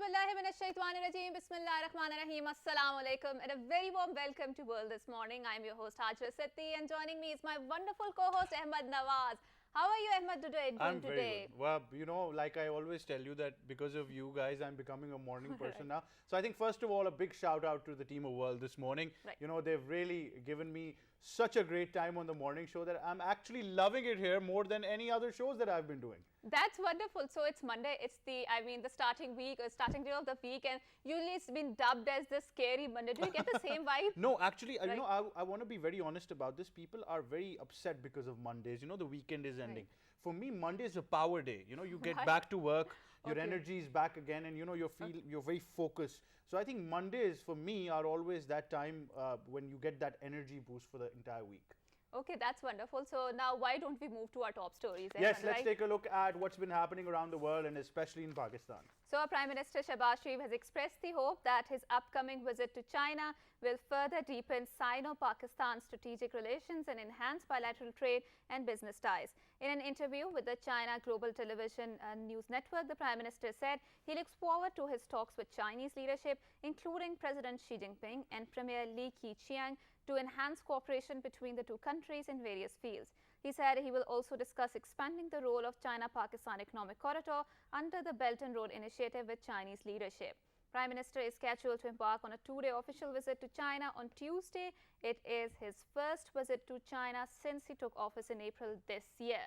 Auzubillahiminash-shaytanir-rajeem. Bismillahir-rahmanir-rahim. Assalamu alaikum and a very warm welcome to World This Morning. I am your host Hajra Sitti and joining me is my wonderful co-host Ahmed Nawaz. How are you, Ahmed, today? I'm very good. Well, you know, like I always tell you that because of you guys, I'm becoming a morning person now. So I think first of all, a big shout out to the team of World This Morning. Right. You know, they've really given me such a great time on the morning show that I'm actually loving it here more than any other shows that I've been doing. That's wonderful. So it's Monday. It's the starting week or starting day of the week, and usually it's been dubbed as the scary Monday. Do you get the same vibe? No, actually, Right. you know, I want to be very honest about this. People are very upset because of Mondays. You know, the weekend is ending. Right. For me, Monday is a power day. You know, you get Right. back to work, your Okay. energy is back again, and you know, you're very focused. So I think Mondays for me are always that time when you get that energy boost for the entire week. Okay, that's wonderful. So now why don't we move to our top stories? Yes, Ahmed, let's right? take a look at what's been happening around the world and especially in Pakistan. So, our Prime Minister Shehbaz Sharif has expressed the hope that his upcoming visit to China will further deepen Sino-Pakistan strategic relations and enhance bilateral trade and business ties. In an interview with the China Global Television News Network, the Prime Minister said he looks forward to his talks with Chinese leadership, including President Xi Jinping and Premier Li Keqiang, to enhance cooperation between the two countries in various fields. He said he will also discuss expanding the role of China-Pakistan Economic Corridor under the Belt and Road Initiative with Chinese leadership. Prime Minister is scheduled to embark on a two-day official visit to China on Tuesday. It is his first visit to China since he took office in April this year.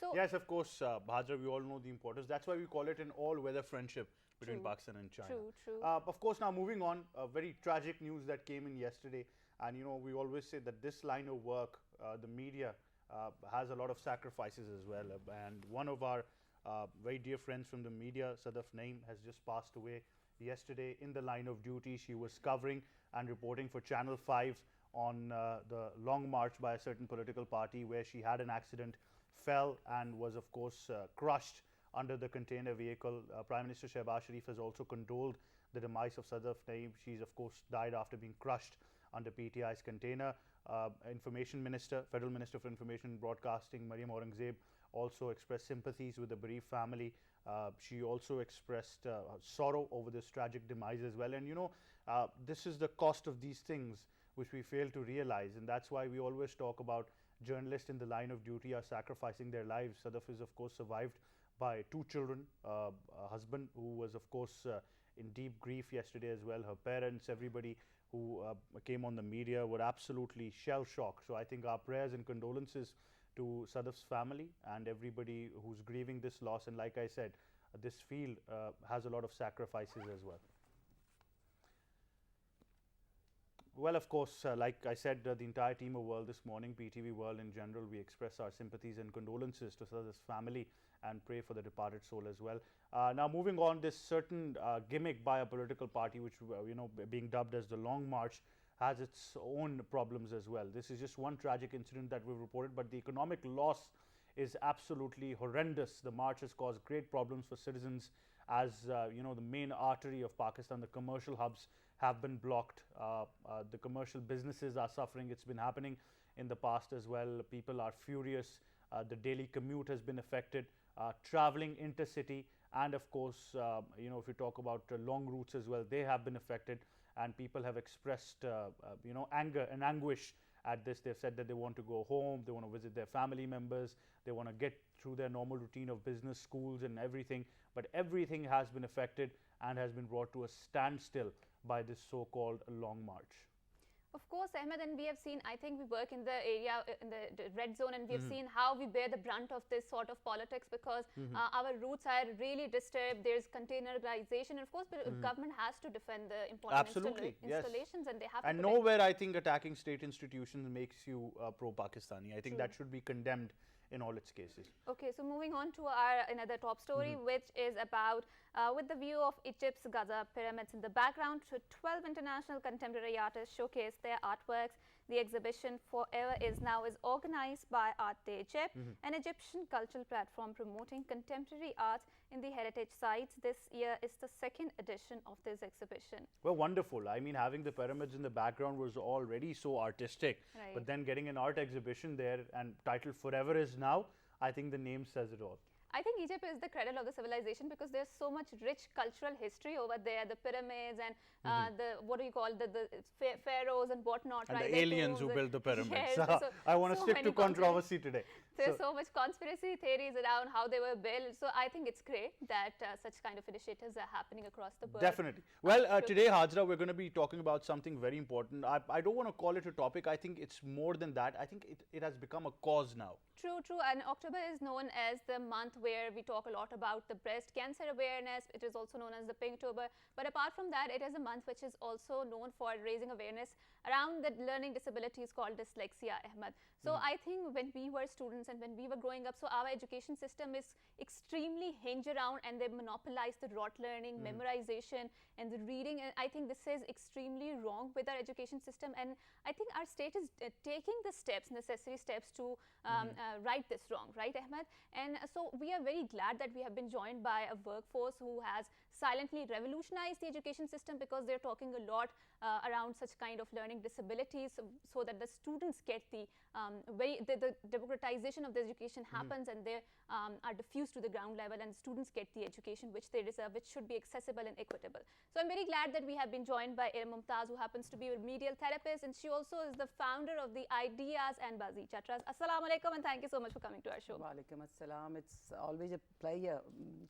So, Yes, of course, Bhadra, we all know the importance. That's why we call it an all-weather friendship between True. Pakistan and China. True, true. Of course, now moving on, very tragic news that came in yesterday. And, you know, we always say that this line of work, the media, has a lot of sacrifices as well. And one of our very dear friends from the media, Sadaf Naeem, has just passed away yesterday in the line of duty. She was covering and reporting for Channel 5 on the long march by a certain political party where she had an accident, fell and was of course crushed under the container vehicle. Prime Minister Shehbaz Sharif has also condoled the demise of Sadaf Naeem. She's of course died after being crushed under PTI's container. Information Minister, Federal Minister for Information and Broadcasting, Mariam Aurangzeb, also expressed sympathies with the bereaved family. She also expressed sorrow over this tragic demise as well. And you know, this is the cost of these things which we fail to realize, and that's why we always talk about journalists in the line of duty are sacrificing their lives. Sadaf is of course survived by two children, a husband who was of course in deep grief yesterday as well. Her parents, everybody who came on the media were absolutely shell-shocked. So I think our prayers and condolences to Sadaf's family and everybody who's grieving this loss. And like I said, this field has a lot of sacrifices as well. Well, of course, like I said, the entire team of World This Morning, PTV World in general, we express our sympathies and condolences to Sadaf's family and pray for the departed soul as well. Now, moving on, this certain gimmick by a political party, which, you know, being dubbed as the Long March, has its own problems as well. This is just one tragic incident that we've reported, but the economic loss is absolutely horrendous. The march has caused great problems for citizens as, you know, the main artery of Pakistan, the commercial hubs have been blocked. The commercial businesses are suffering. It's been happening in the past as well. People are furious. The daily commute has been affected. Traveling intercity, and of course, you know, if you talk about long routes as well, they have been affected, and people have expressed, you know, anger and anguish at this. They've said that they want to go home, they want to visit their family members, they want to get through their normal routine of business, schools and everything, but everything has been affected and has been brought to a standstill by this so-called long march. of course, Ahmed, and we have seen, I think we work in the area, in the red zone, and we have seen how we bear the brunt of this sort of politics because our roots are really disturbed. There's containerization, and of course, the government has to defend the important Absolutely, installations, yes. and they have And to nowhere I think attacking state institutions makes you pro-Pakistani. I think True. that should be condemned in all its cases. Okay, so moving on to our another top story, which is about with the view of Egypt's Gaza pyramids in the background, 12 international contemporary artists showcase their artworks. The exhibition Forever Is Now is organized by Art Day Egypt, an Egyptian cultural platform promoting contemporary art in the heritage sites. This year is the second edition of this exhibition. Well, wonderful. I mean, having the pyramids in the background was already so artistic, Right. but then getting an art exhibition there and titled Forever Is Now, I think the name says it all. I think Egypt is the cradle of the civilization because there's so much rich cultural history over there. The pyramids and the what do you call the pharaohs and whatnot, and right? the aliens who built the pyramids. Yes, I want to so stick to many controversy today. There's so much conspiracy theories around how they were built. So I think it's great that such kind of initiatives are happening across the world. Definitely. Well, today, Hajra, we're going to be talking about something very important. I don't want to call it a topic. I think it's more than that. I think it has become a cause now. True, true. And October is known as the month where we talk a lot about the breast cancer awareness. It is also known as the Pinktober. But apart from that, it is a month which is also known for raising awareness around the learning disabilities called dyslexia, Ahmed. So I think when we were students and when we were growing up, so our education system is extremely hinged around and they monopolize the rote learning, memorization and the reading. And I think this is extremely wrong with our education system. And I think our state is taking the steps, necessary steps to right this wrong, right, Ahmed? And so we are very glad that we have been joined by a workforce who has silently revolutionized the education system because they're talking a lot around such kind of learning disabilities so that the students get the democratization of the education happens and they are diffused to the ground level and students get the education which they deserve, which should be accessible and equitable. So I'm very glad that we have been joined by Iram Mumtaz, who happens to be a remedial therapist, and she also is the founder of the Ideas and Bazi Chatras. Assalamu alaikum and thank you so much for coming to our show. Wa alaikum assalam. It's always a pleasure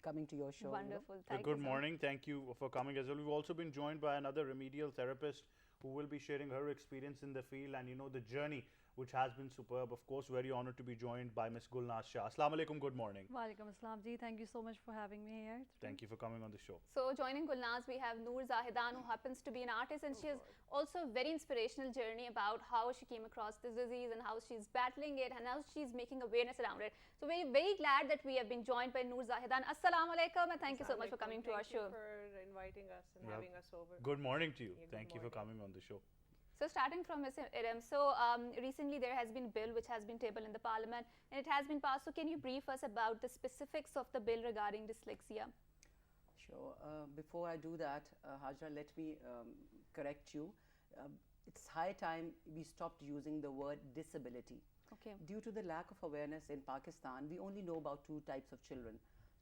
coming to your show. Wonderful. Good Thank you so morning. Thank you for coming as well. We've also been joined by another remedial therapist who will be sharing her experience in the field and the journey which has been superb. Of course, very honored to be joined by Ms. Gulnaz Shah. Assalamu alaikum, good morning. Wa alaikum assalam ji. Thank you so much for having me here. Thank you for coming on the show. So joining Gulnaz, we have Noor Zahidan, who happens to be an artist, and she has also a very inspirational journey about how she came across this disease and how she's battling it and how she's making awareness around it. So we're very glad that we have been joined by Noor Zahidan. Assalamu alaikum and thank you so much for coming to our show. Thank you for inviting us and having us over. Good morning to you. Yeah, Thank you for coming on the show. So starting from Ms. Iram, so recently there has been a bill which has been tabled in the parliament and it has been passed. So can you brief us about the specifics of the bill regarding dyslexia? Sure. Before I do that, Hajra, let me correct you. It's high time we stopped using the word disability. Okay. Due to the lack of awareness in Pakistan, we only know about two types of children.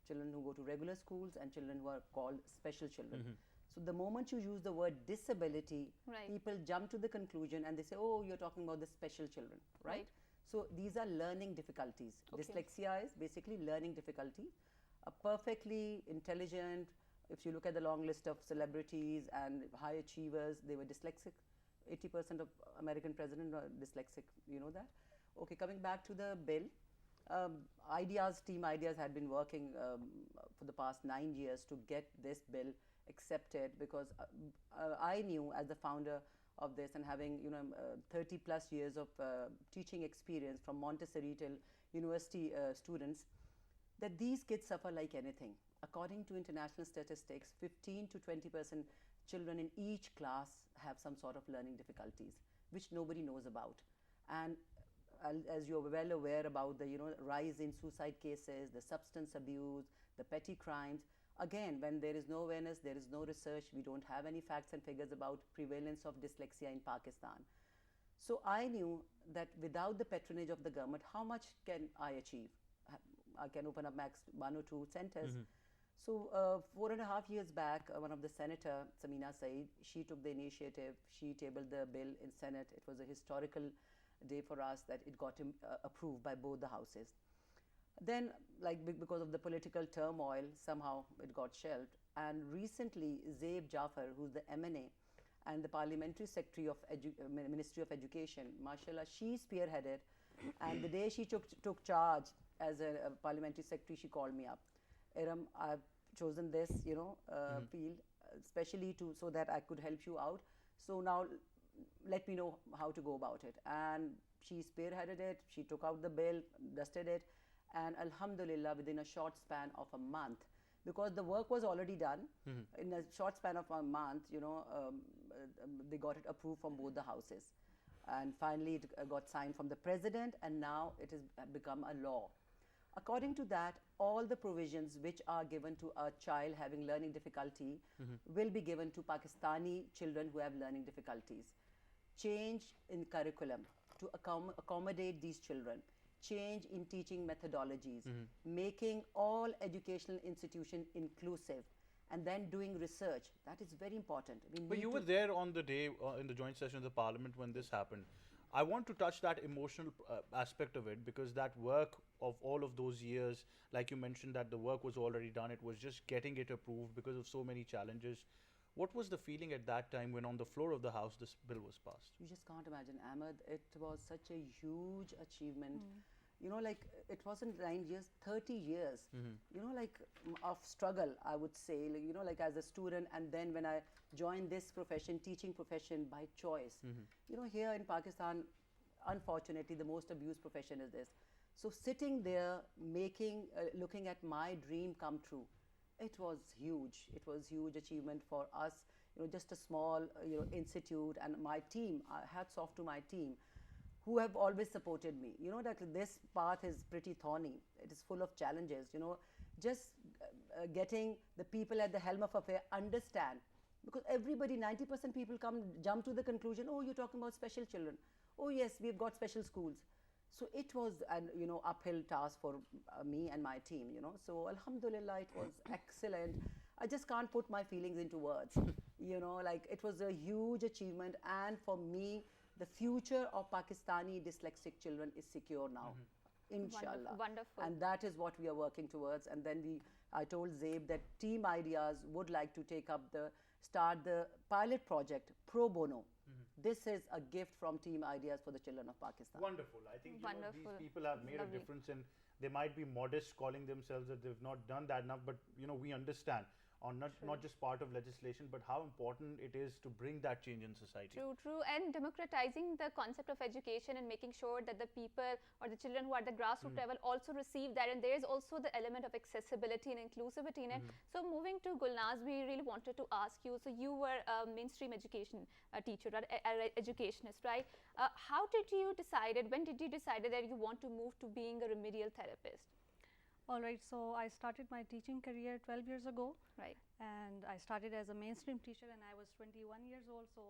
Children who go to regular schools and children who are called special children. So the moment you use the word disability, people jump to the conclusion and they say, oh, you're talking about the special children, right? So these are learning difficulties. Dyslexia is basically learning difficulty. A perfectly intelligent, if you look at the long list of celebrities and high achievers, they were dyslexic. 80% of American presidents are dyslexic, you know that? Okay, coming back to the bill, Team Ideas had been working for the past 9 years to get this bill accepted because I knew as the founder of this and having 30 plus years of teaching experience from Montessori till university students that these kids suffer like anything. According to international statistics, 15 to 20% children in each class have some sort of learning difficulties which nobody knows about. And as you're well aware about the rise in suicide cases, the substance abuse, the petty crimes. Again, when there is no awareness, there is no research, we don't have any facts and figures about prevalence of dyslexia in Pakistan. So I knew that without the patronage of the government, how much can I achieve? I can open up max 1 or 2 centers. So 4.5 years back, one of the senator, Samina Saeed, she took the initiative, she tabled the bill in Senate. It was a historical day for us that it got approved by both the houses. Then, because of the political turmoil, somehow it got shelved. And recently, Zaib Jafar, who's the MNA and the Parliamentary Secretary of Ministry of Education, mashallah, she spearheaded. And the day she took charge as a Parliamentary Secretary, she called me up. Iram, I've chosen this, field, especially so that I could help you out. So now, let me know how to go about it. And she spearheaded it. She took out the bill, dusted it. And alhamdulillah, within a short span of a month, because the work was already done, in a short span of a month, they got it approved from both the houses. And finally, it got signed from the president, and now it has become a law. According to that, all the provisions which are given to a child having learning difficulty will be given to Pakistani children who have learning difficulties. Change in curriculum to accommodate these children. change in teaching methodologies, making all educational institutions inclusive, and then doing research. That is very important. But you were there on the day in the joint session of the parliament when this happened. I want to touch that emotional aspect of it, because that work of all of those years, like you mentioned, that the work was already done. It was just getting it approved because of so many challenges. What was the feeling at that time when on the floor of the House this bill was passed? You just can't imagine, Ahmed. It was such a huge achievement. You know, like it wasn't 9 years, 30 years, you know, like of struggle, I would say, like, you know, like as a student, and then when I joined this profession, teaching profession by choice. You know, here in Pakistan, unfortunately, the most abused profession is this. So sitting there, making, looking at my dream come true, it was huge. It was huge achievement for us, you know, just a small, you know, institute, and my team, hats off to my team, who have always supported me. You know that this path is pretty thorny. It is full of challenges, you know. Just getting the people at the helm of affair understand, because everybody, 90% people jump to the conclusion, oh, you're talking about special children. Oh yes, we've got special schools. So it was an, you know, uphill task for me and my team, you know. So Alhamdulillah, it was excellent. I just can't put my feelings into words. You know, like it was a huge achievement, and for me, the future of Pakistani dyslexic children is secure now, inshallah. Wonderful. And that is what we are working towards. And then I told Zaib that Team Ideas would like to start the pilot project pro bono. This is a gift from Team Ideas for the children of Pakistan. Wonderful. I think you know, these people have made a difference, and they might be modest calling themselves that they've not done that enough, but you know, we understand on not just part of legislation, but how important it is to bring that change in society. True. And democratizing the concept of education and making sure that the people or the children who are at the grassroots level also receive that. And there is also the element of accessibility and inclusivity in it. So moving to Gulnaz, we really wanted to ask you, so you were a mainstream education teacher, right? Educationist, right? How did you decide, when did you decide that you want to move to being a remedial therapist? All right, so I started my teaching career 12 years ago. Right. And I started as a mainstream teacher, and I was 21 years old. So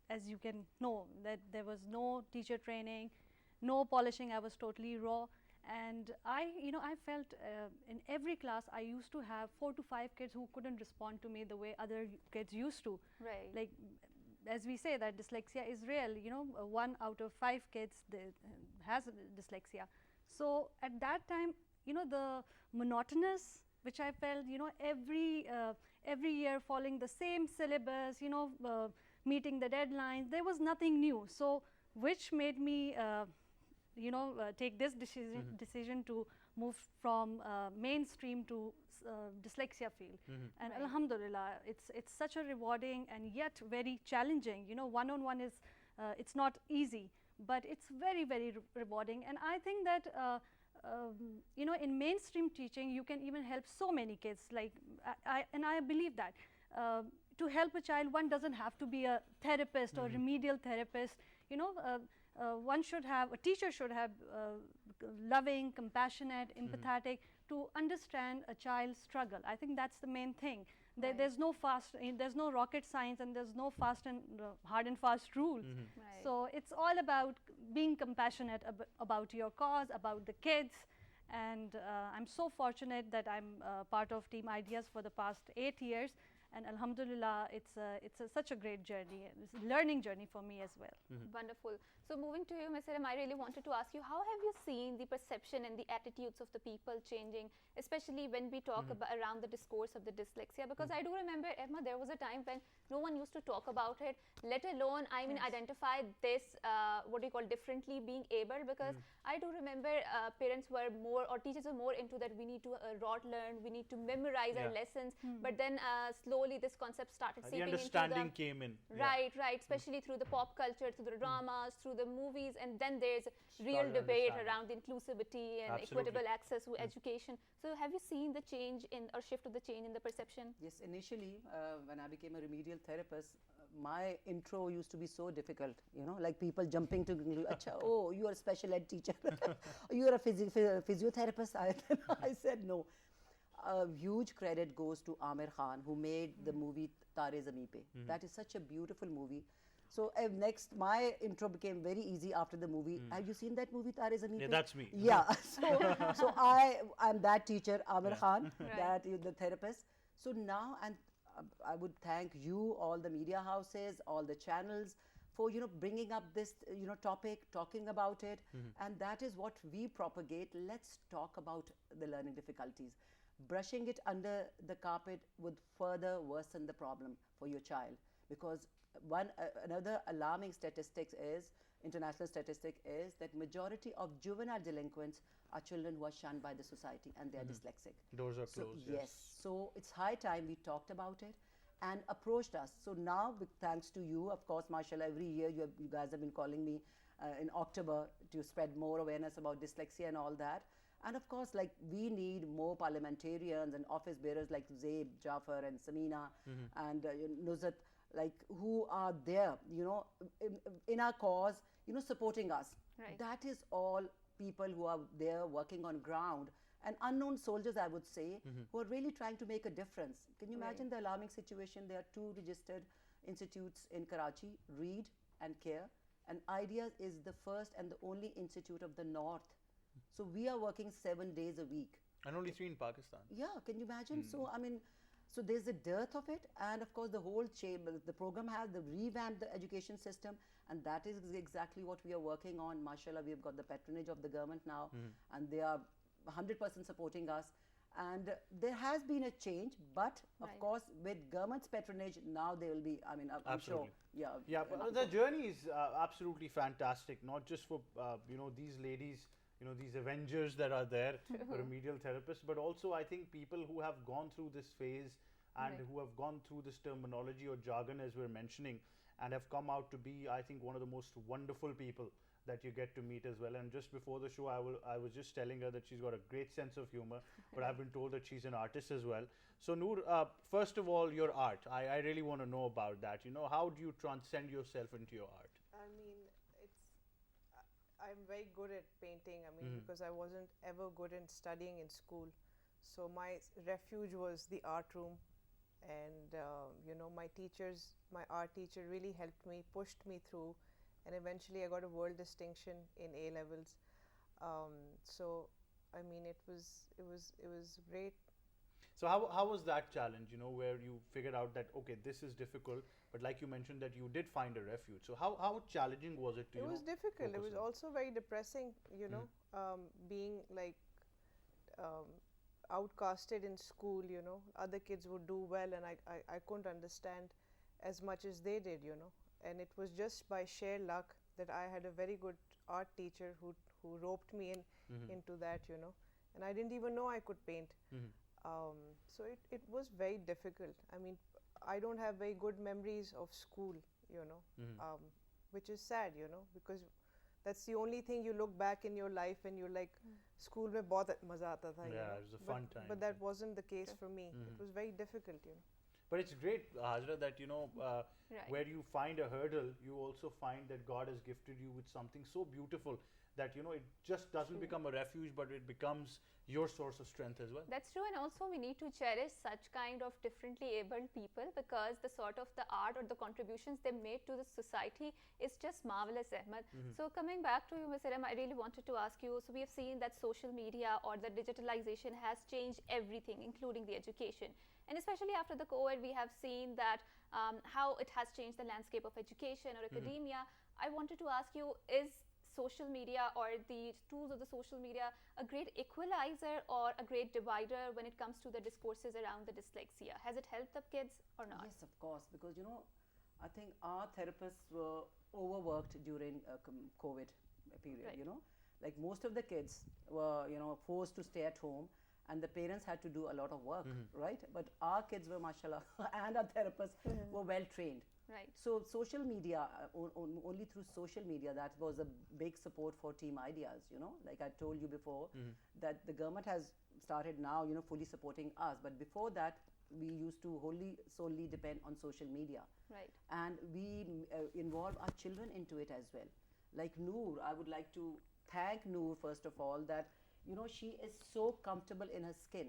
as you can know, that there was no teacher training, no polishing. I was totally raw. And I felt in every class, I used to have 4 to 5 kids who couldn't respond to me the way other kids used to. Right. Like, as we say that dyslexia is real, you know, 1 out of 5 kids has dyslexia. So at that time, you know, the monotonous, which I felt, you know, every year following the same syllabus, you know, meeting the deadlines, there was nothing new. So which made me, take this decision to move from mainstream to dyslexia field. And alhamdulillah, it's such a rewarding and yet very challenging. You know, one-on-one is, it's not easy, but it's very, very rewarding. And I think that you know, in mainstream teaching, you can even help so many kids. Like, I believe that to help a child, one doesn't have to be a therapist or remedial therapist. You know, a teacher should have loving, compassionate, empathetic to understand a child's struggle. I think that's the main thing. There's no rocket science, and there's no hard and fast rule. So it's all about being compassionate about your cause, about the kids. And I'm so fortunate that I'm part of Team Ideas for the past 8 years. And alhamdulillah, it's such a great journey. It's a learning journey for me as well. Wonderful. So moving to you, Ms. Ilham, I really wanted to ask you, how have you seen the perception and the attitudes of the people changing, especially when we talk about around the discourse of the dyslexia? Because I do remember, Emma, there was a time when no one used to talk about it, let alone, I mean, identify this, what do you call, differently being able, because I do remember parents were more, or teachers were more into that we need to rote learn, we need to memorize our lessons, but then slowly this concept started seeping into the understanding came in. Right, especially through the pop culture, through the dramas, through the movies, and then there's real debate around inclusivity and equitable access to education. So have you seen the change or shift of the change in the perception? Yes, initially when I became a remedial therapist, my intro used to be so difficult, you know, like people jumping to, Acha, oh, you are a special ed teacher, you are a physiotherapist. I said no. A huge credit goes to Amir Khan, who made the movie Tare Zameen Pe. That is such a beautiful movie. So next, my intro became very easy after the movie. Have you seen that movie, Tare Zameen Pe? Yeah, that's me. Yeah. So I'm that teacher, Amir Khan, that the therapist. So now, and I would thank you, all the media houses, all the channels, for bringing up this topic, talking about it, and that is what we propagate. Let's talk about the learning difficulties. Brushing it under the carpet would further worsen the problem for your child, because another alarming international statistic is that majority of juvenile delinquents are children who are shunned by the society and they are dyslexic. Doors are So closed. yes, so it's high time we talked about it and approached us. So now, thanks to you, of course, mashallah, every year you guys have been calling me in October to spread more awareness about dyslexia and all that. And of course, like, we need more parliamentarians and office bearers like Zaib, Jafar and Samina and Nuzhat, like, who are there, in our cause, supporting us. Right. That is all people who are there working on ground, and unknown soldiers, I would say, who are really trying to make a difference. Can you imagine the alarming situation? There are 2 registered institutes in Karachi, Read and Care, and Ideas is the first and the only institute of the North. So we are working 7 days a week. And only 3 in Pakistan. Yeah, can you imagine? So, I mean, so there's a dearth of it, and of course the whole the program has revamped the education system, and that is exactly what we are working on. Mashallah, we've got the patronage of the government now, and they are 100% supporting us. And there has been a change, but of course with government's patronage now there will be, I mean, I'm sure. Yeah, but the journey is absolutely fantastic, not just for these ladies, these avengers that are there, remedial therapists, but also I think people who have gone through this phase and who have gone through this terminology or jargon, as we're mentioning, and have come out to be, I think, one of the most wonderful people that you get to meet as well. And just before the show, I was just telling her that she's got a great sense of humor, but I've been told that she's an artist as well. So Noor, first of all, your art, I really want to know about that. How do you transcend yourself into your art? I mean, I'm very good at painting. I mean, because I wasn't ever good in studying in school. So my refuge was the art room. And, my art teacher really helped me, pushed me through. And eventually I got a world distinction in A levels. So, I mean, it was great. So how was that challenge, where you figured out that, okay, this is difficult, but like you mentioned that you did find a refuge. So how challenging was it to you? It was difficult. It was also very depressing, being like outcasted in school, Other kids would do well and I couldn't understand as much as they did, And it was just by sheer luck that I had a very good art teacher who roped me into that, And I didn't even know I could paint. So it was very difficult. I mean, I don't have very good memories of school, which is sad, because that's the only thing you look back in your life and you're like, school mein bahut maza aata tha. Yeah, it was a fun time. But that wasn't the case for me. It was very difficult, But it's great, Hajra, that where you find a hurdle, you also find that God has gifted you with something so beautiful that it just doesn't become a refuge, but it becomes your source of strength as well. That's true, and also we need to cherish such kind of differently abled people, because the sort of the art or the contributions they made to the society is just marvelous, Ahmed. So coming back to you, Ms. Iram, I really wanted to ask you, so we have seen that social media or the digitalization has changed everything, including the education. And especially after the COVID, we have seen that how it has changed the landscape of education or academia. I wanted to ask you, is social media or the tools of the social media a great equalizer or a great divider when it comes to the discourses around the dyslexia? Has it helped the kids or not? Yes, of course, because I think our therapists were overworked during COVID period, like most of the kids were forced to stay at home, and the parents had to do a lot of work, right? But our kids were, mashallah, and our therapists were well trained. Right. So social media, only through social media, that was a big support for Team Ideas, like I told you before, that the government has started now, fully supporting us. But before that, we used to solely depend on social media. Right. And we involve our children into it as well. Like Noor, I would like to thank Noor, first of all, that, she is so comfortable in her skin,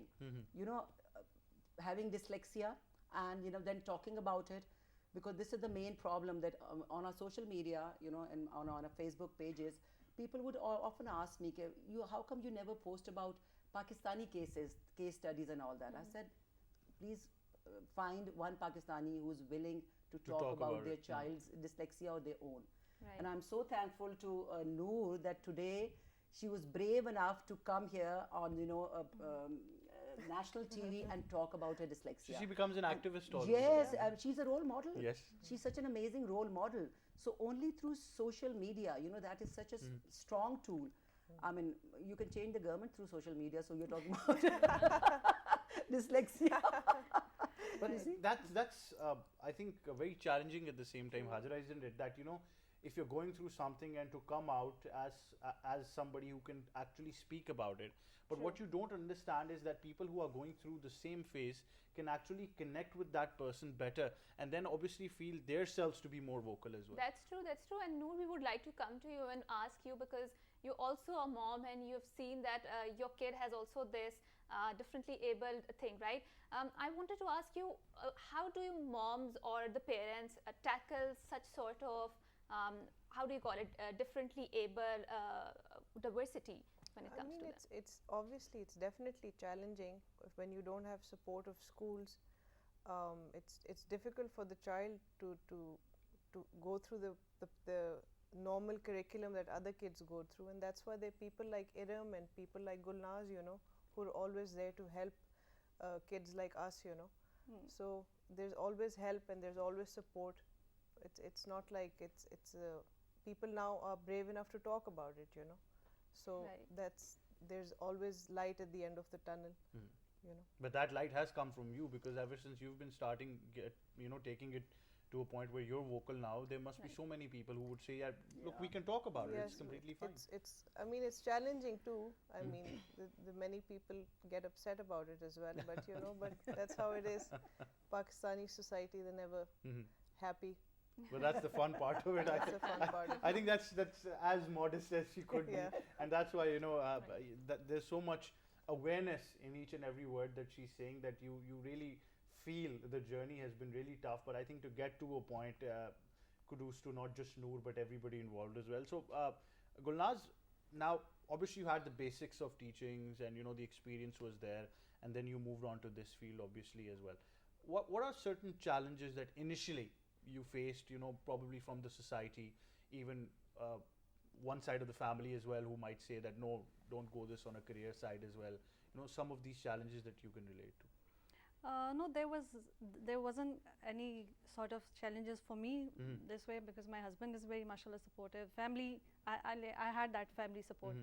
having dyslexia and, then talking about it. because this is the main problem that on our social media, you know, and on our Facebook pages, people would often ask me, how come you never post about Pakistani cases, case studies and all that? I said, please find one Pakistani who's willing to talk about their child's dyslexia or their own. Right. And I'm so thankful to Noor that today she was brave enough to come here on, you know, national TV and talk about her dyslexia. So she becomes an activist also. Yes, she's a role model. Yes. She's such an amazing role model. So only through social media, you know, that is such a strong tool. I mean, you can change the government through social media, so you're talking about dyslexia. But that's I think very challenging at the same time, Hajra, isn't it? That, you know, if you're going through something and to come out as somebody who can actually speak about it. But what you don't understand is that people who are going through the same phase can actually connect with that person better, and then obviously feel themselves to be more vocal as well. That's true, that's true. And Noor, we would like to come to you and ask you, because you're also a mom and you've seen that your kid has also this differently abled thing, right? I wanted to ask you, how do you moms or the parents tackle such sort of, how do you call it, differently able diversity when it comes to that? It's obviously, it's definitely challenging when you don't have support of schools. It's difficult for the child to go through the normal curriculum that other kids go through, and that's why there are people like Iram and people like Gulnaz, you know, who are always there to help kids like us, you know. So there's always help and there's always support. It's not like it's people now are brave enough to talk about it, you know. So there's always light at the end of the tunnel, you know. But that light has come from you, because ever since you've been starting, you know, taking it to a point where you're vocal now, there must be so many people who would say, yeah, look, we can talk about it. It's completely fine. I mean, it's challenging too. I mean, the many people get upset about it as well. But you know, but that's how it is. Pakistani society, they're never happy. But that's the fun part of it. That's the fun part of it. I think that's as modest as she could be, and that's why, you know, that there's so much awareness in each and every word that she's saying, that you really feel the journey has been really tough. But I think to get to a point, kudos to not just Noor but everybody involved as well. So Gulnaz, now obviously you had the basics of teachings and, you know, the experience was there, and then you moved on to this field obviously as well. What are certain challenges that initially you faced, you know, probably from the society, even one side of the family as well, who might say that no, don't go this on a career side as well, you know, some of these challenges that you can relate to? No, there wasn't any sort of challenges for me this way, because my husband is very mashallah supportive. Family, I had that family support,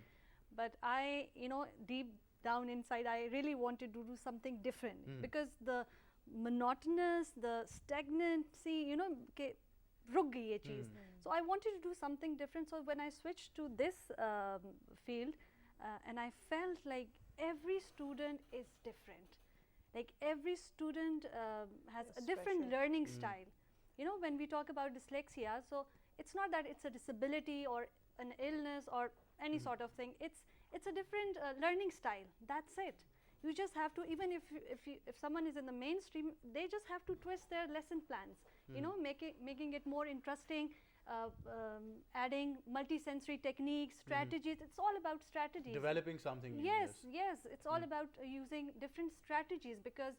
but I, you know, deep down inside, I really wanted to do something different, because the monotonous, the stagnancy, you know, ruk gayi ye cheez. So I wanted to do something different. So when I switched to this field, and I felt like every student is different. Like every student has a different learning style. You know, when we talk about dyslexia, so it's not that it's a disability or an illness or any sort of thing. It's a different learning style. That's it. You just have to, even if someone is in the mainstream, they just have to twist their lesson plans. You know, making it more interesting, adding multisensory techniques, strategies. It's all about strategies. Developing something new. Yes. It's all about using different strategies, because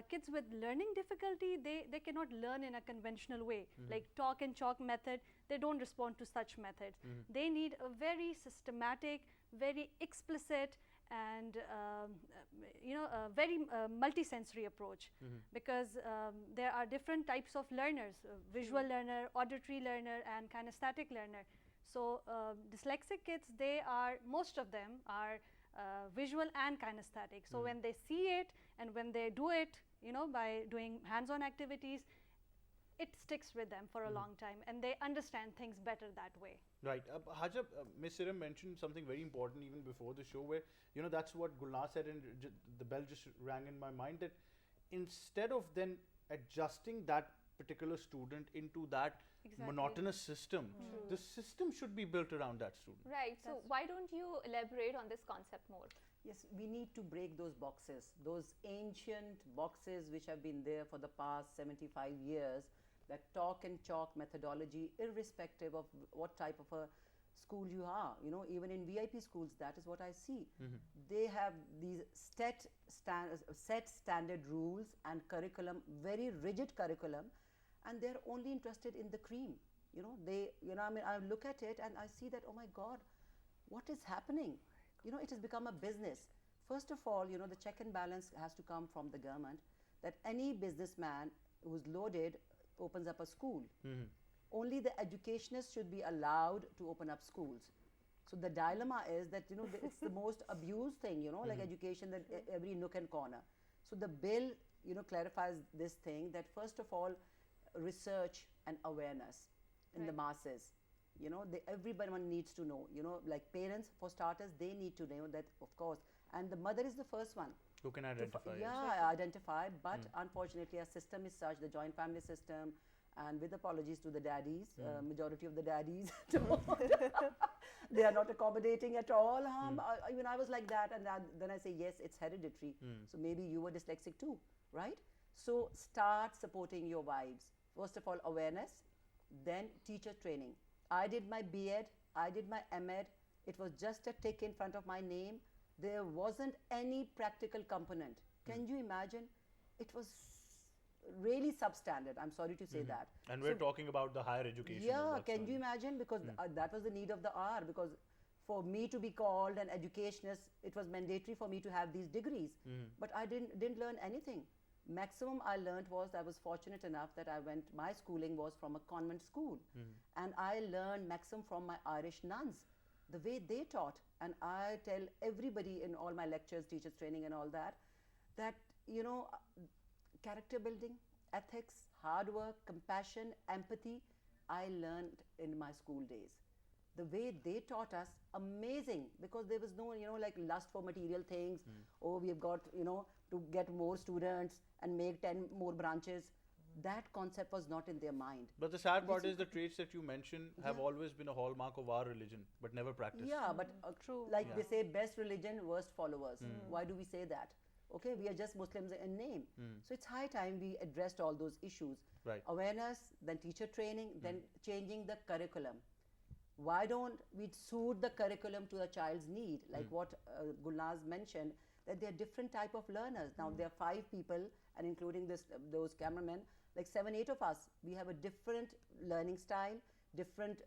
kids with learning difficulty, they cannot learn in a conventional way, like talk and chalk method. They don't respond to such methods. They need a very systematic, very explicit, and you know, a very multisensory approach, because there are different types of learners: visual learner, auditory learner, and kinesthetic learner. So dyslexic kids, most of them are visual and kinesthetic. So when they see it and when they do it, you know, by doing hands-on activities, it sticks with them for a long time, and they understand things better that way. Right. Hajab, Ms. Siram mentioned something very important even before the show, where, you know, that's what Gulnaz said, and the bell just rang in my mind, that instead of then adjusting that particular student into that monotonous system, the system should be built around that student. Right. So why don't you elaborate on this concept more? Yes, we need to break those boxes, those ancient boxes which have been there for the past 75 years, that talk and chalk methodology, irrespective of what type of a school you are. You know, even in VIP schools, that is what I see. They have these set standard rules and curriculum, very rigid curriculum, and they're only interested in the cream. You know, I mean, I look at it and I see that, oh my God, what is happening? You know, it has become a business. First of all, you know, the check and balance has to come from the government, that any businessman who's loaded opens up a school. Only the educationists should be allowed to open up schools. So the dilemma is that, you know, it's the most abused thing, you know, like education, that every nook and corner. So the bill, you know, clarifies this thing, that first of all, research and awareness in the masses. You know, everyone needs to know, you know, like parents, for starters, they need to know that, of course, and the mother is the first one who can identify. Identify, but unfortunately our system is such, the joint family system, and with apologies to the daddies, majority of the daddies, they are not accommodating at all. Even I was like that, and then I say, yes, it's hereditary. So maybe you were dyslexic too, right? So start supporting your wives. First of all, awareness, then teacher training. I did my B.Ed, I did my M.Ed. It was just a tick in front of my name. There wasn't any practical component. Can you imagine? It was really substandard. I'm sorry to say that. And we're talking about the higher education. Yeah, can you imagine? Because that was the need of the hour. Because for me to be called an educationist, it was mandatory for me to have these degrees. But I didn't learn anything. Maximum I learned was, I was fortunate enough that my schooling was from a convent school. And I learned maximum from my Irish nuns, the way they taught. And I tell everybody in all my lectures, teachers training and all that, that, you know, character building, ethics, hard work, compassion, empathy, I learned in my school days. The way they taught us, amazing, because there was no, you know, like lust for material things. Oh, we've got, you know, to get more students and make 10 more branches. That concept was not in their mind. But the sad part is the traits that you mentioned have always been a hallmark of our religion, but never practiced. Yeah, but true. Like they say, best religion, worst followers. Why do we say that? Okay, we are just Muslims in name. So it's high time we addressed all those issues. Right. Awareness, then teacher training, then changing the curriculum. Why don't we suit the curriculum to the child's need? Like what Gulnaz mentioned, that there are different type of learners. Now there are 5 people, and including those cameramen, like 7, 8 of us, we have a different learning style, different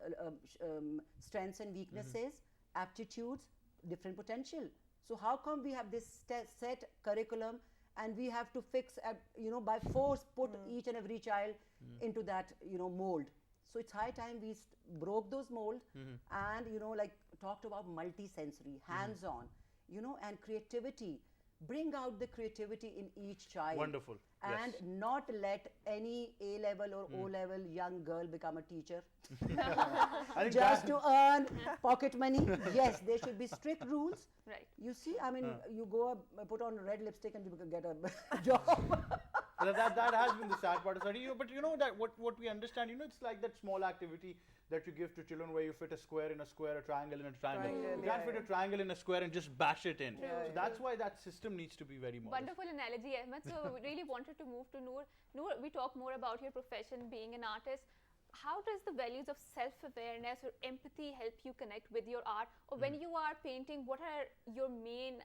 strengths and weaknesses, aptitudes, different potential. So how come we have this set curriculum and we have to fix, you know, by force put each and every child into that, you know, mold? So it's high time we broke those molds and, you know, like talked about multi-sensory, hands-on, you know, and creativity. Bring out the creativity in each child. Wonderful. And not let any A-level or O-level young girl become a teacher. Just to earn pocket money. Yes, there should be strict rules. Right. You see, I mean, you go up, put on red lipstick and you get a job. that has been the sad part of study. But you know that what we understand, you know, it's like that small activity that you give to children where you fit a square in a square, a triangle in a triangle. You can't fit a triangle in a square and just bash it in. So that's why that system needs to be very modest. Wonderful analogy, Ahmed. So we really wanted to move to Noor. Noor, we talk more about your profession, being an artist. How does the values of self-awareness or empathy help you connect with your art? Or when you are painting, what are your main,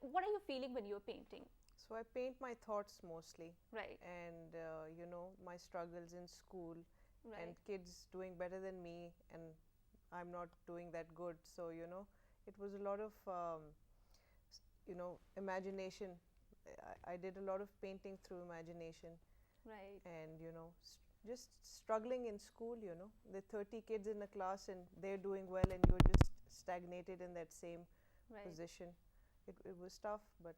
what are you feeling when you're painting? So I paint my thoughts mostly. Right. And, you know, my struggles in school. Right. And kids doing better than me, and I'm not doing that good. So, you know, it was a lot of, you know, imagination. I did a lot of painting through imagination. Right. And, you know, just struggling in school, you know. There are 30 kids in a class and they're doing well and you're just stagnated in that same position. It was tough, but...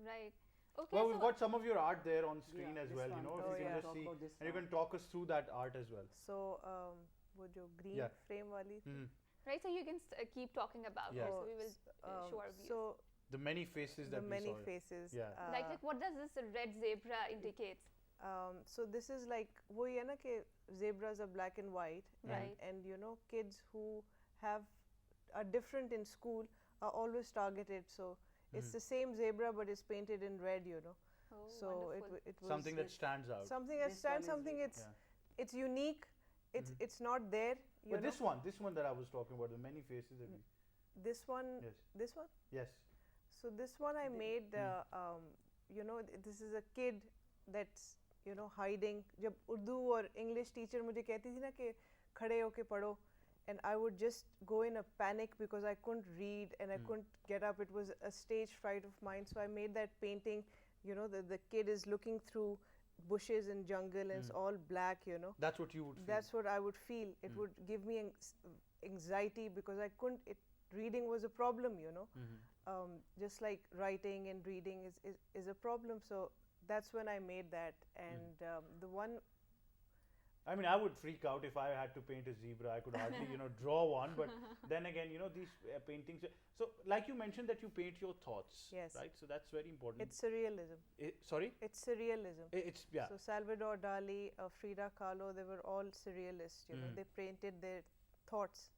Right. Okay, well, we've got some of your art there on screen as well, you know, Oh, if you can just see, and you can talk us through that art as well. So, wo jo green frame wali thi. Right, so you can keep talking about it, so we will show our views. So the many faces that we saw. The many faces. Like what does this red zebra indicate? So this is like, wo ye na ke zebras are black and white, and you know, kids who are different in school are always targeted. So it's the same zebra, but it's painted in red, you know. Oh, so wonderful. it was something that stands out. Something that stands, something it's unique. It's not there. But this one that I was talking about, the many faces. This one. Yes. This one. Yes. So this one I made. This is a kid that's hiding. जब उर्दू और English teacher मुझे कहती थी ना कि खड़े होके पढ़ो, and I would just go in a panic because I couldn't read and I couldn't get up. It was a stage fright of mine. So I made that painting. The kid is looking through bushes and jungle and it's all black. That's what you would feel. That's what I would feel. It would give me anxiety because I couldn't. Reading was a problem. Just like writing and reading is a problem. So that's when I made that. And the one. I mean, I would freak out if I had to paint a zebra. I could hardly, draw one. But then again, these paintings. So, like you mentioned, that you paint your thoughts. Yes. Right. So that's very important. It's surrealism. Sorry. It's surrealism. It's yeah. So Salvador Dali, Frida Kahlo, they were all surrealists. They painted their thoughts.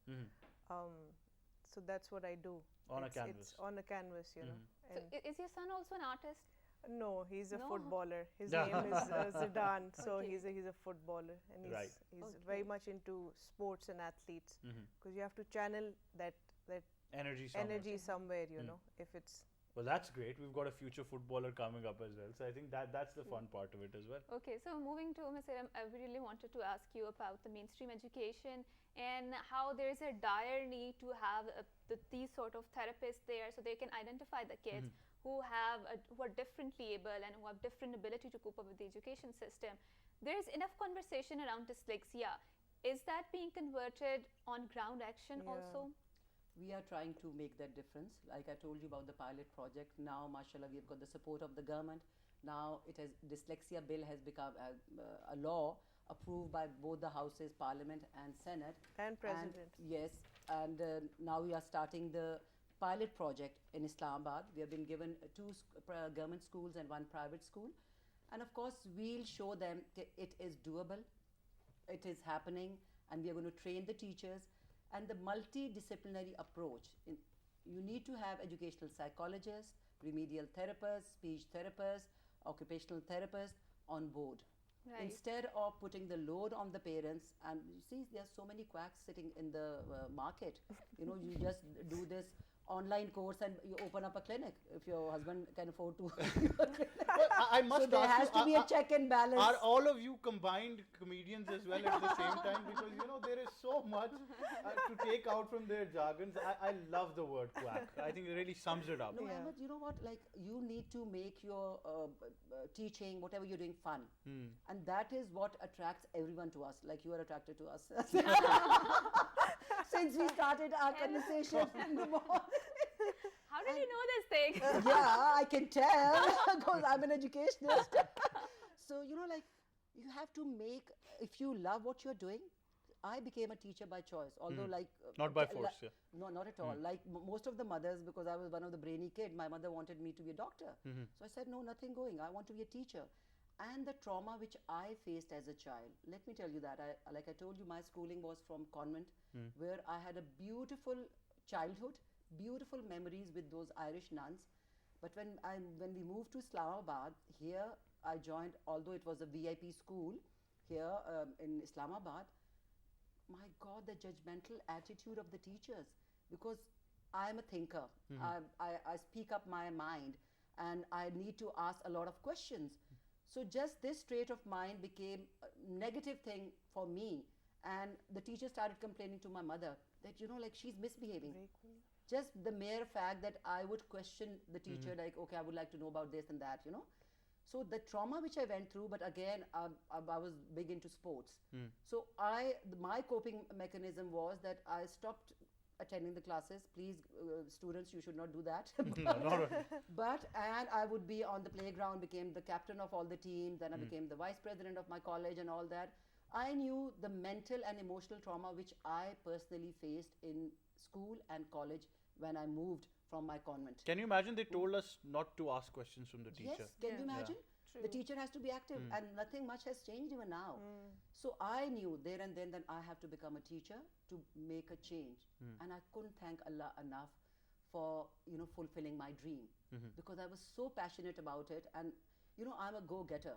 So that's what I do. On a canvas. It's on a canvas, So is your son also an artist? No, he's a footballer. His name is Zidane, so he's a footballer, and he's very much into sports and athletes because you have to channel that energy somewhere. If it's. Well, that's great. We've got a future footballer coming up as well. So I think that's the fun part of it as well. Okay, so moving to Ms. Iram, I really wanted to ask you about the mainstream education and how there is a dire need to have these sort of therapists there so they can identify the kids who are differently able and who have different ability to cope up with the education system. There is enough conversation around dyslexia. Is that being converted on ground action also? We are trying to make that difference. Like I told you about the pilot project. Now, mashallah, we have got the support of the government. Now, dyslexia bill has become a law approved by both the houses, Parliament and Senate. And President. Yes, and now we are starting the pilot project in Islamabad. We have been given 2 government schools and 1 private school. And of course, we'll show them it is doable, it is happening, and we are going to train the teachers. And the multidisciplinary approach, you need to have educational psychologists, remedial therapists, speech therapists, occupational therapists on board. Right. Instead of putting the load on the parents, and you see there are so many quacks sitting in the market. You just do this online course and you open up a clinic if your husband can afford to. Well, I must so there has to be a check and balance. Are all of you combined comedians as well at the same time? Because there is so much to take out from their jargons. I love the word quack. I think it really sums it up. No, Ahmed, you know what? Like you need to make your teaching, whatever you're doing, fun, and that is what attracts everyone to us. Like you are attracted to us. Since we started our conversation in the morning. How did you know this thing? Yeah, I can tell because I'm an educationist. So, you have to make, if you love what you're doing, I became a teacher by choice, although not by force, yeah. No, not at all. Like most of the mothers, because I was one of the brainy kid, my mother wanted me to be a doctor. So I said, no, nothing going. I want to be a teacher. And the trauma which I faced as a child, let me tell you that, like I told you, my schooling was from convent, where I had a beautiful childhood, beautiful memories with those Irish nuns. But when we moved to Islamabad, here I joined, although it was a VIP school here in Islamabad, my God, the judgmental attitude of the teachers, because I'm a thinker, I speak up my mind and I need to ask a lot of questions. So just this trait of mind became a negative thing for me, and the teacher started complaining to my mother that she's misbehaving. Just the mere fact that I would question the teacher, like, okay, I would like to know about this and that, So the trauma which I went through, but again, I was big into sports. So my coping mechanism was that I stopped attending the classes. Please, students, you should not do that. And I would be on the playground, became the captain of all the teams, then I became the vice president of my college and all that. I knew the mental and emotional trauma which I personally faced in school and college when I moved from my convent. Can you imagine they told us not to ask questions from the teacher? Yes, can you imagine? True. The teacher has to be active and nothing much has changed even now. So I knew there and then that I have to become a teacher to make a change. And I couldn't thank Allah enough for fulfilling my dream because I was so passionate about it. And I'm a go-getter.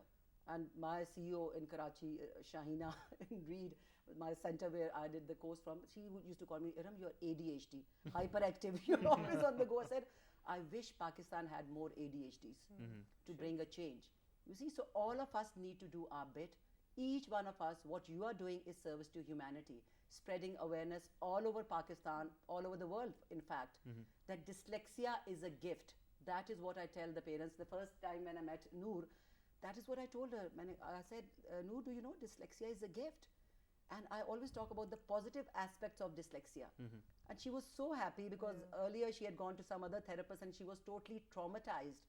And my CEO in Karachi, Shahina Reed, my center where I did the course from, she used to call me, Iram, you're ADHD, hyperactive, you're always on the go. I said, I wish Pakistan had more ADHDs to bring a change. You see, so all of us need to do our bit. Each one of us, what you are doing is service to humanity, spreading awareness all over Pakistan, all over the world, in fact, that dyslexia is a gift. That is what I tell the parents. The first time when I met Noor, that is what I told her. I said, Noor, do you know dyslexia is a gift? And I always talk about the positive aspects of dyslexia. And she was so happy because earlier she had gone to some other therapist and she was totally traumatized.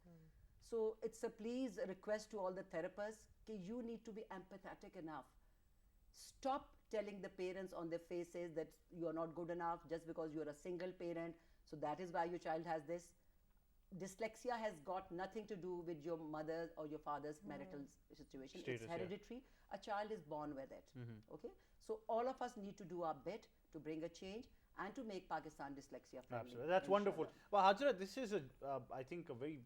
So it's a please request to all the therapists that you need to be empathetic enough. Stop telling the parents on their faces that you are not good enough just because you're a single parent. So that is why your child has this. Dyslexia has got nothing to do with your mother or your father's marital situation. Status, it's hereditary. A child is born with it. Okay. So all of us need to do our bit to bring a change and to make Pakistan dyslexia friendly. Absolutely, that's wonderful. Well, Hajra, this is I think a very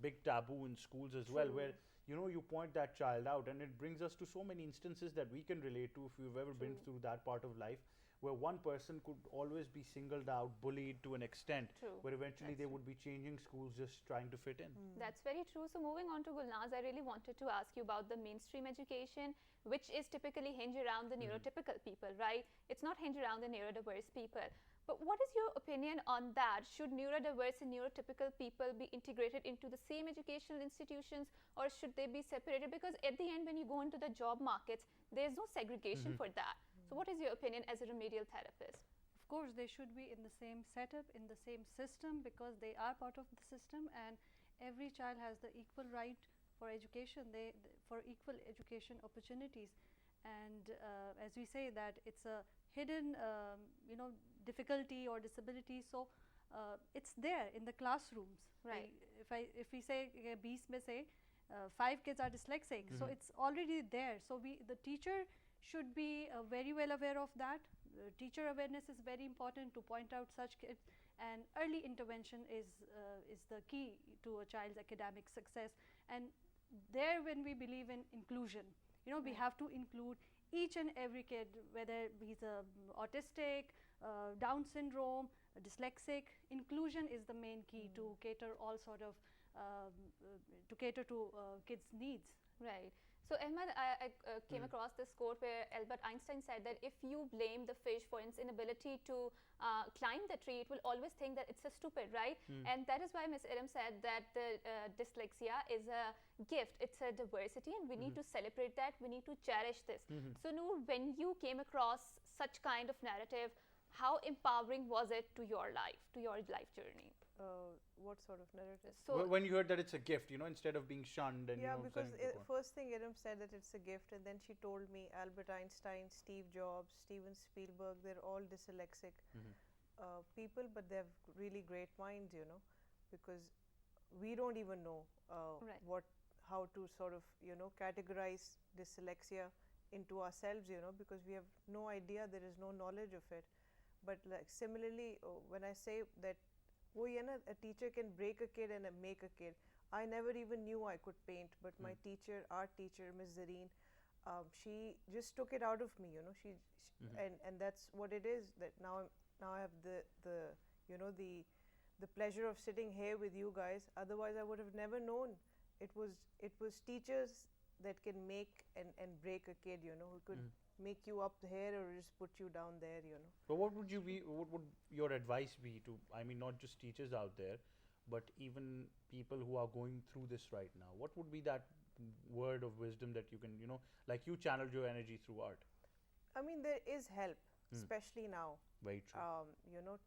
big taboo in schools as well, where you point that child out, and it brings us to so many instances that we can relate to if we've ever been through that part of life, where one person could always be singled out, bullied to an extent, where eventually they would be changing schools just trying to fit in. That's very true. So moving on to Gulnaz, I really wanted to ask you about the mainstream education, which is typically hinged around the neurotypical people, right? It's not hinged around the neurodiverse people. But what is your opinion on that? Should neurodiverse and neurotypical people be integrated into the same educational institutions, or should they be separated? Because at the end, when you go into the job markets, there's no segregation for that. So what is your opinion as a remedial therapist? Of course, they should be in the same setup, in the same system, because they are part of the system, and every child has the equal right for education, for equal education opportunities. And as we say that it's a hidden, difficulty or disability, so it's there in the classrooms. Right. If we say 20 में से 5 kids are dyslexic, so it's already there. So the teacher should be very well aware of that. Teacher awareness is very important to point out such kids, and early intervention is the key to a child's academic success. And there, when we believe in inclusion, we have to include each and every kid, whether he's autistic, Down syndrome, dyslexic. Inclusion is the main key to cater all sort of to cater to kids' needs. Right. So Ahmed, I came across this quote where Albert Einstein said that if you blame the fish for its inability to climb the tree, it will always think that it's a stupid, right? And that is why Ms. Iram said that the dyslexia is a gift, it's a diversity, and we need to celebrate that, we need to cherish this. So Noor, when you came across such kind of narrative, how empowering was it to your life journey? What sort of narrative? So when you heard that it's a gift, instead of being shunned and because first thing Iram said that it's a gift, and then she told me Albert Einstein, Steve Jobs, Steven Spielberg, they're all dyslexic people, but they have really great minds, because we don't even know how to sort of categorize dyslexia into ourselves, because we have no idea, there is no knowledge of it. But like similarly, when I say that a teacher can break a kid and make a kid, I never even knew I could paint, but my teacher, art teacher, Ms. Zareen, she just took it out of me, and that's what it is. That now I have the pleasure of sitting here with you guys. Otherwise, I would have never known. It was teachers that can make and break a kid, who could make you up here or just put you down there, But what would your advice be to, not just teachers out there, but even people who are going through this right now? What would be that word of wisdom that you can, like you channeled your energy through art? There is help, especially now. Very true.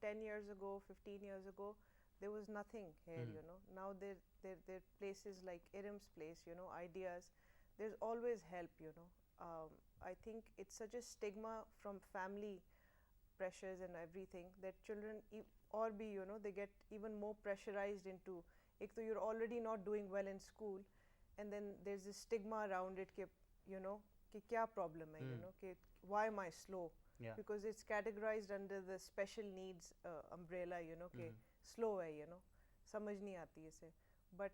10 years ago, 15 years ago, there was nothing here, Now there are places like Iram's place, ideas. There's always help, I think it's such a stigma from family pressures and everything that children they get even more pressurized into, you're already not doing well in school, and then there's this stigma around it, ki kya problem hai, why am I slow? Yeah. Because it's categorized under the special needs umbrella, slow hai, samajh nahi aati ise. But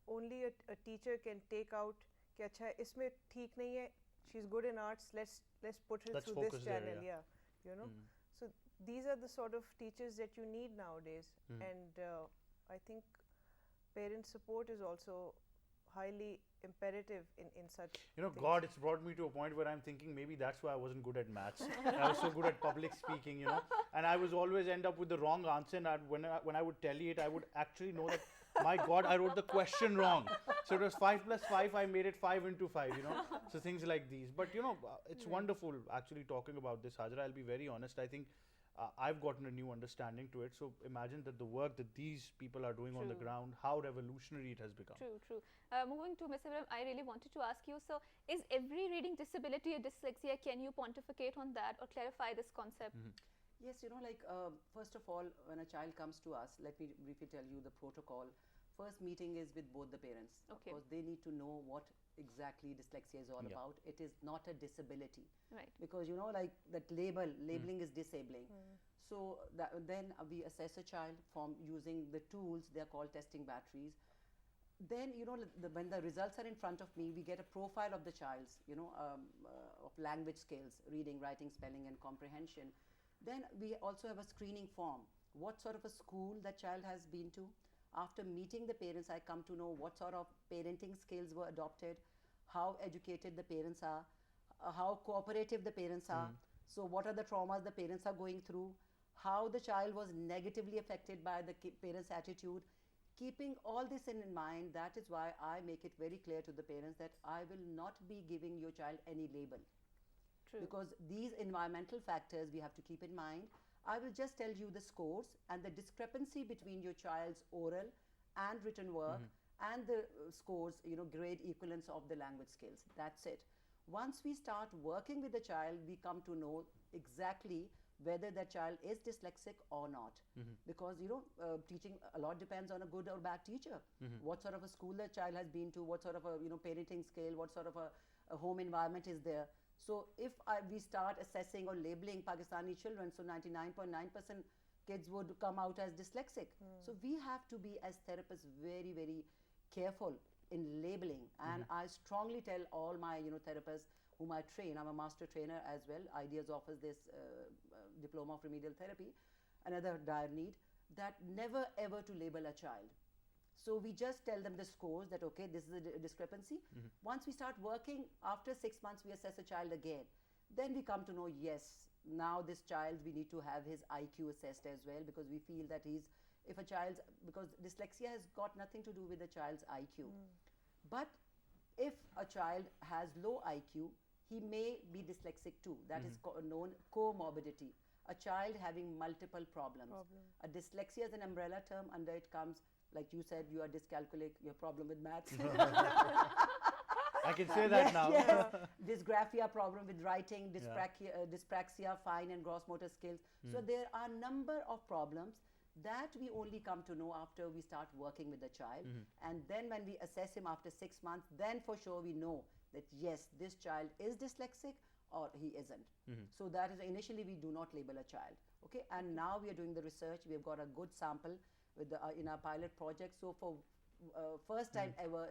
only a teacher can take out कि अच्छा इसमें ठीक नहीं है, she's good in arts, let's put her through this channel, you know. So these are the sort of teachers that you need nowadays, and I think parent support is also highly imperative in such things. God, it's brought me to a point where I'm thinking maybe that's why I wasn't good at maths. I was so good at public speaking, and I was always end up with the wrong answer, and when I would tally it, I would actually know that, my God, I wrote the question wrong. So it was 5 plus 5, I made it 5 into 5, So things like these. But, it's wonderful actually talking about this, Hajra. I'll be very honest. I think I've gotten a new understanding to it. So imagine that the work that these people are doing on the ground, how revolutionary it has become. True. Moving to Ms. Ibrahim, I really wanted to ask you, so is every reading disability a dyslexia? Can you pontificate on that or clarify this concept? Yes, first of all, when a child comes to us, let me briefly tell you the protocol. First meeting is with both the parents. Okay. Of course, they need to know what exactly dyslexia is all about. It is not a disability. Right. Because, that labeling is disabling. So then we assess a child from using the tools, they are called testing batteries. Then, when the results are in front of me, we get a profile of the child's, of language skills, reading, writing, spelling, and comprehension. Then we also have a screening form. What sort of a school that child has been to? After meeting the parents, I come to know what sort of parenting skills were adopted, how educated the parents are, how cooperative the parents are. So what are the traumas the parents are going through, how the child was negatively affected by the parents' attitude. Keeping all this in mind, that is why I make it very clear to the parents that I will not be giving your child any label. True. Because these environmental factors we have to keep in mind. I will just tell you the scores and the discrepancy between your child's oral and written work and the scores, grade equivalence of the language skills. That's it. Once we start working with the child, we come to know exactly whether that child is dyslexic or not. Because, teaching a lot depends on a good or bad teacher. What sort of a school the child has been to, what sort of a, parenting scale, what sort of a home environment is there. So if we start assessing or labeling Pakistani children, so 99.9% kids would come out as dyslexic. So we have to be, as therapists, very, very careful in labeling. And I strongly tell all my therapists whom I train, I'm a master trainer as well, Ideas offers this diploma of remedial therapy, another dire need, that never ever to label a child. So we just tell them the scores that, okay, this is a discrepancy. Once we start working, after 6 months, we assess a child again. Then we come to know, yes, now this child, we need to have his IQ assessed as well, because we feel that because dyslexia has got nothing to do with the child's IQ. But if a child has low IQ, he may be dyslexic too. That is known comorbidity. A child having multiple problems. A dyslexia is an umbrella term. Under it comes, like you said, you are dyscalculic, you have problem with maths. I can say that now. Yes. Dysgraphia, problem with writing, dyspraxia, fine and gross motor skills. So there are a number of problems that we only come to know after we start working with the child. And then when we assess him after 6 months, then for sure we know that yes, this child is dyslexic or he isn't. So that is, initially we do not label a child. Okay, and now we are doing the research. We have got a good sample with in our pilot project. So for first time ever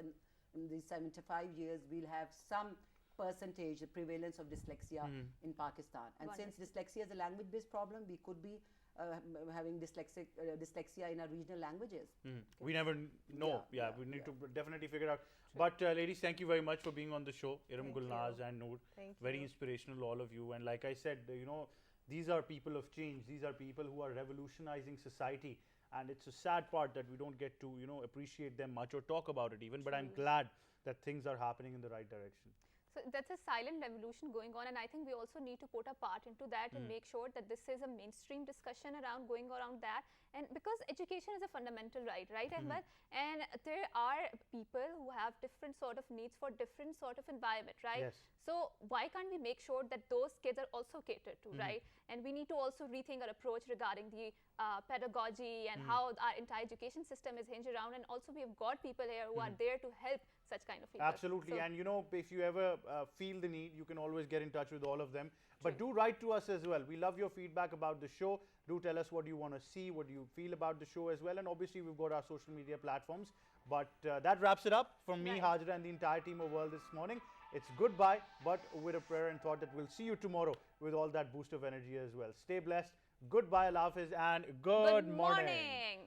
in these 75 years, we'll have some percentage, the prevalence of dyslexia in Pakistan. And since dyslexia is a language-based problem, we could be having dyslexia in our regional languages. Okay. We never know. We need to definitely figure out. But ladies, thank you very much for being on the show. Iram, Gulnaz and Noor. Very inspirational, all of you. And like I said, these are people of change. These are people who are revolutionizing society. And it's a sad part that we don't get to, appreciate them much or talk about it even. But I'm glad that things are happening in the right direction. So that's a silent revolution going on, and I think we also need to put a part into that and make sure that this is a mainstream discussion going around that. And because education is a fundamental right, Ahmed? And there are people who have different sort of needs for different sort of environment, right? Yes. So why can't we make sure that those kids are also catered to, right? And we need to also rethink our approach regarding the pedagogy and how our entire education system is hinged around. And also we have got people here who are there to help such kind of people. Absolutely. So, and if you ever feel the need, you can always get in touch with all of them. But do write to us as well. We love your feedback about the show. Do tell us what you want to see, what you feel about the show as well. And obviously we've got our social media platforms. But that wraps it up from me, Right. Hajra, and the entire team of World this morning. It's goodbye, but with a prayer and thought that we'll see you tomorrow with all that boost of energy as well. Stay blessed. Goodbye, Allah Hafiz, and good morning. morning.